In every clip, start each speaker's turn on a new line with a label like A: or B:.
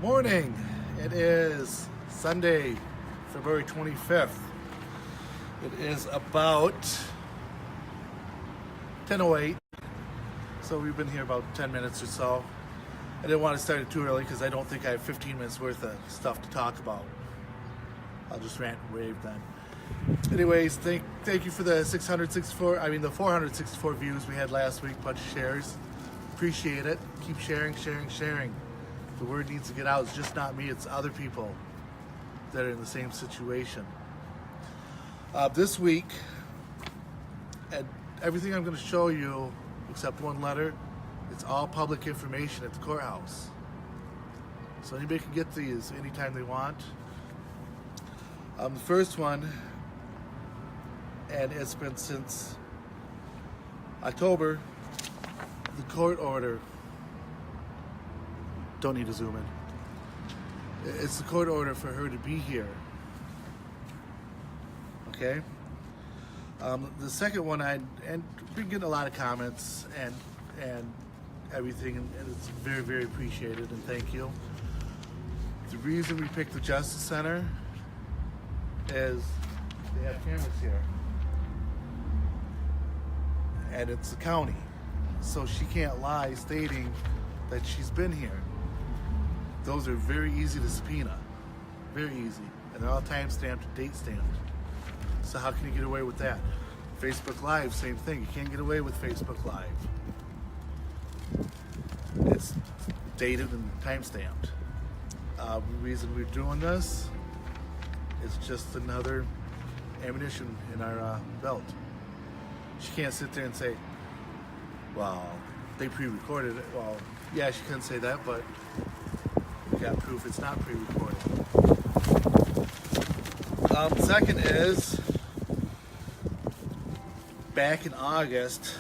A: Morning. It is Sunday, February 25th. It is about 10:08. So we've been here about 10 minutes or so. I didn't want to start it too early because I don't think I have 15 minutes worth of stuff to talk about. I'll just rant and rave then. Anyways, thank you for the 464 views we had last week, bunch of shares. Appreciate it. Keep sharing. The word needs to get out. It's just not me, it's other people that are in the same situation. This week, and everything I'm going to show you, except one letter, it's all public information at the courthouse. So anybody can get these anytime they want. The first one, and it's been since October, the court order. Don't need to zoom in. It's the court order for her to be here. Okay? The second one, and been getting a lot of comments and everything, and it's very, very appreciated, and thank you. The reason we picked the Justice Center is they have cameras here. And it's the county. So she can't lie stating that she's been here. Those are very easy to subpoena. Very easy. And they're all time-stamped and date-stamped. So how can you get away with that? Facebook Live, same thing. You can't get away with Facebook Live. It's dated and time-stamped. The reason we're doing this is just another ammunition in our belt. She can't sit there and say, well, they pre-recorded it. Well, yeah, she couldn't say that, but we got proof it's not pre-recorded. Second is, back in August,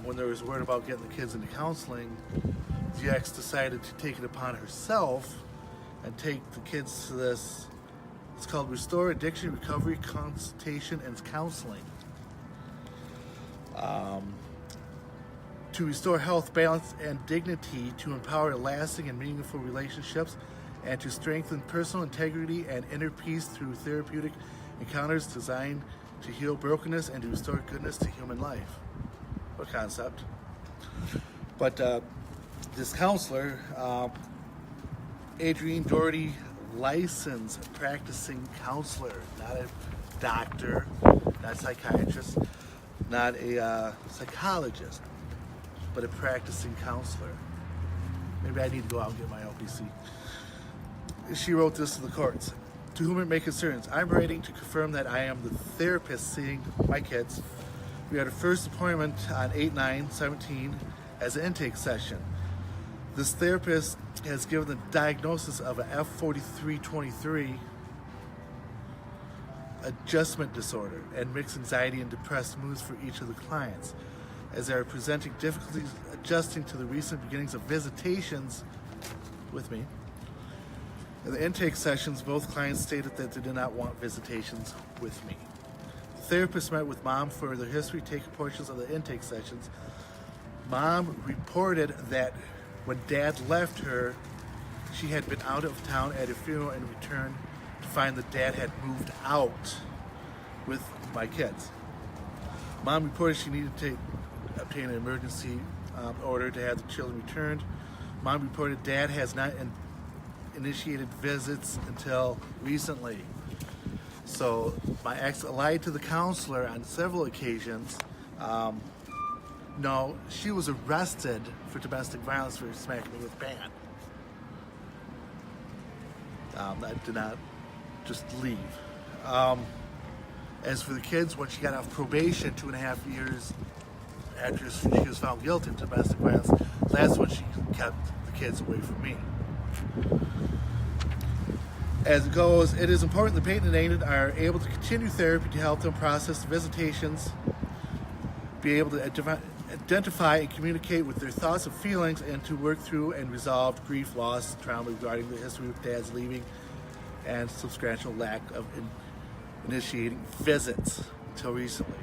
A: when there was word about getting the kids into counseling, the ex decided to take it upon herself and take the kids to this, it's called Restore Addiction Recovery Consultation and Counseling. To restore health, balance, and dignity, to empower lasting and meaningful relationships, and to strengthen personal integrity and inner peace through therapeutic encounters designed to heal brokenness and to restore goodness to human life. What concept? But this counselor, Adrienne Doherty, licensed practicing counselor, not a doctor, not a psychiatrist, not a psychologist, but a practicing counselor. Maybe I need to go out and get my LPC. She wrote this to the courts. To whom it may concern, I'm writing to confirm that I am the therapist seeing my kids. We had a first appointment on 8/9/17 as an intake session. This therapist has given the diagnosis of a F4323 adjustment disorder and mixed anxiety and depressed moods for each of the clients, as they are presenting difficulties adjusting to the recent beginnings of visitations with me. In the intake sessions, both clients stated that they did not want visitations with me. The therapist met with mom for their history taken portions of the intake sessions. Mom reported that when dad left her, she had been out of town at a funeral and returned to find that dad had moved out with my kids. Mom reported she needed to obtain an emergency order to have the children returned. Mom reported dad has not initiated visits until recently. So my ex lied to the counselor on several occasions. No, she was arrested for domestic violence for smacking me with a pan. I did not just leave. As for the kids, when she got off probation 2.5 years after she was found guilty of domestic violence, that's when she kept the kids away from me. As it goes, it is important that Peyton and Aiden are able to continue therapy to help them process the visitations, be able to identify and communicate with their thoughts and feelings, and to work through and resolve grief, loss, trauma regarding the history of dad's leaving and substantial lack of initiating visits until recently.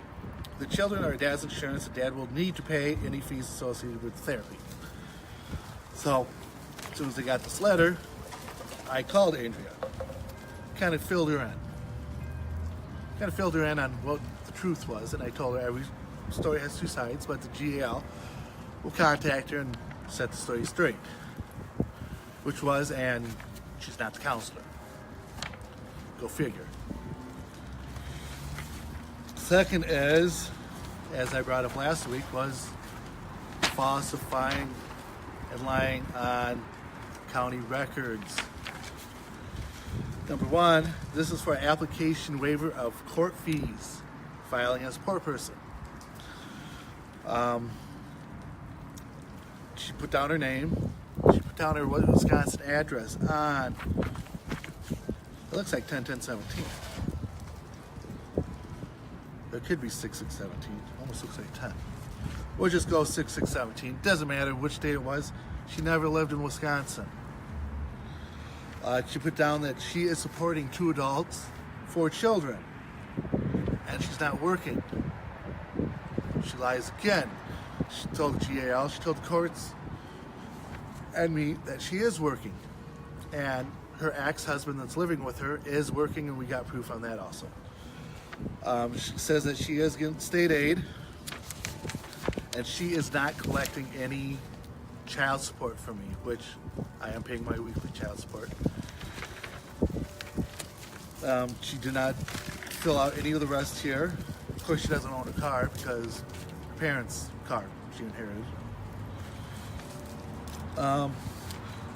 A: The children are dad's insurance, and dad will need to pay any fees associated with therapy. So, as soon as they got this letter, I called Andrea, kind of filled her in on what the truth was, and I told her every story has two sides, but the GAL will contact her and set the story straight, which was, and she's not the counselor. Go figure. Second is, as I brought up last week, was falsifying and lying on county records. Number one, this is for application waiver of court fees, filing as a poor person. She put down her name. She put down her Wisconsin address on, it looks like 10-10-17. It could be 6-6-17. Almost looks like 10. We'll just go 6-6-17. Doesn't matter which date it was. She never lived in Wisconsin. She put down that she is supporting 2 adults, 4 children, and she's not working. She lies again. She told the GAL, she told the courts and me that she is working, and her ex-husband that's living with her is working, and we got proof on that also. She says that she is getting state aid, and she is not collecting any child support from me, which I am paying my weekly child support. She did not fill out any of the rest here. Of course, she doesn't own a car because her parents' car she inherited.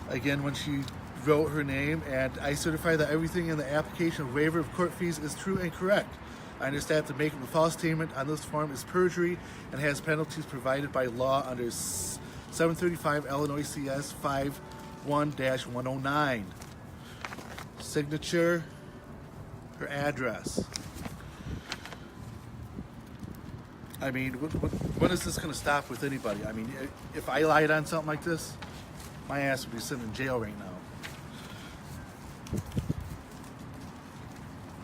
A: Again, when she wrote her name, and I certify that everything in the application of waiver of court fees is true and correct. I understand that making a false statement on this form is perjury and has penalties provided by law under 735 Illinois CS 51-109. Signature, her address. I mean, when is this going to stop with anybody? I mean, if I lied on something like this, my ass would be sitting in jail right now.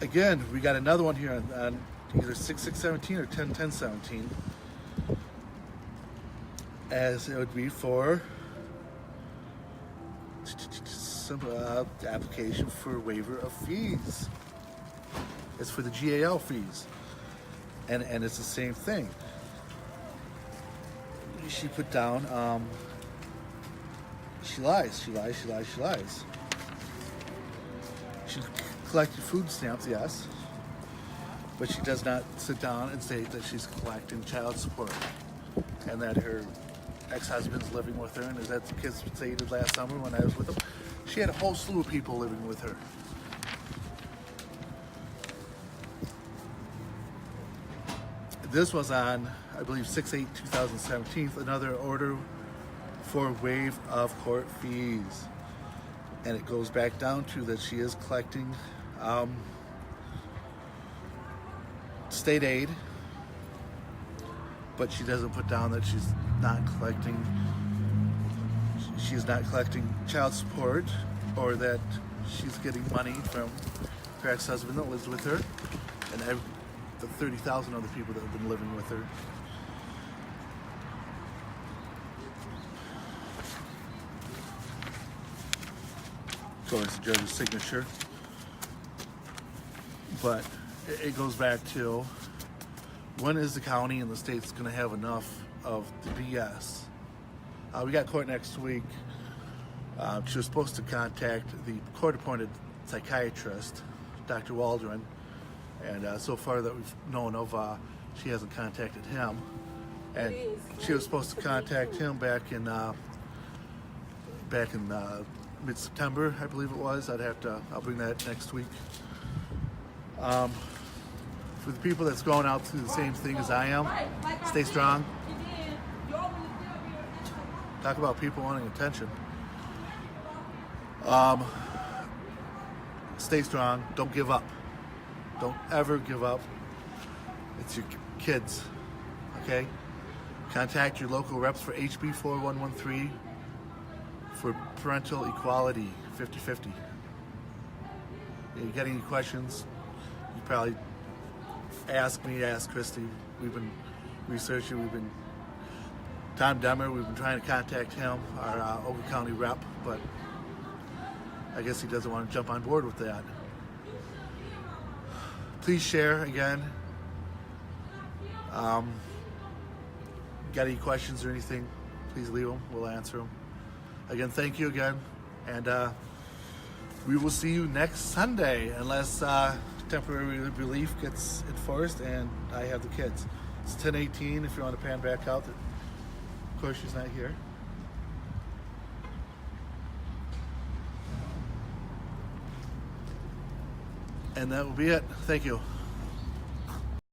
A: Again, we got another one here on either 6-6-17 or 10-10-17, as it would be for some application for waiver of fees. It's for the GAL fees, and it's the same thing. She put down, she lies. She collected food stamps, yes, but she does not sit down and state that she's collecting child support and that her ex-husband's living with her, and as that the kids stated last summer when I was with them, she had a whole slew of people living with her. This was on, I believe, 6/8/2017, another order for waive of court fees. And it goes back down to that she is collecting state aid, but she doesn't put down that she's not collecting child support, or that she's getting money from her ex-husband that lives with her, and the 30,000 other people that have been living with her. So it's the judge's signature, but it goes back to, when is the county and the state's going to have enough of the BS? We got court next week. She was supposed to contact the court-appointed psychiatrist, Dr. Waldron, and so far that we've known of, she hasn't contacted him. And she was supposed to contact him back in mid-September, I believe it was. I'll bring that next week. For the people that's going out through the same thing as I am, stay strong. Talk about people wanting attention. Stay strong. Don't give up. Don't ever give up. It's your kids, okay? Contact your local reps for HB 4113 for parental equality, 50-50. You got any questions, you probably ask me, ask Christy. We've been researching, Tom Demmer, we've been trying to contact him, our Oakland County rep, but I guess he doesn't want to jump on board with that. Please share again. Got any questions or anything, please leave them. We'll answer them. Again, thank you again. And we will see you next Sunday, unless temporary relief gets enforced and I have the kids. It's 10:18 if you want to pan back out. Of course, she's not here. And that will be it. Thank you.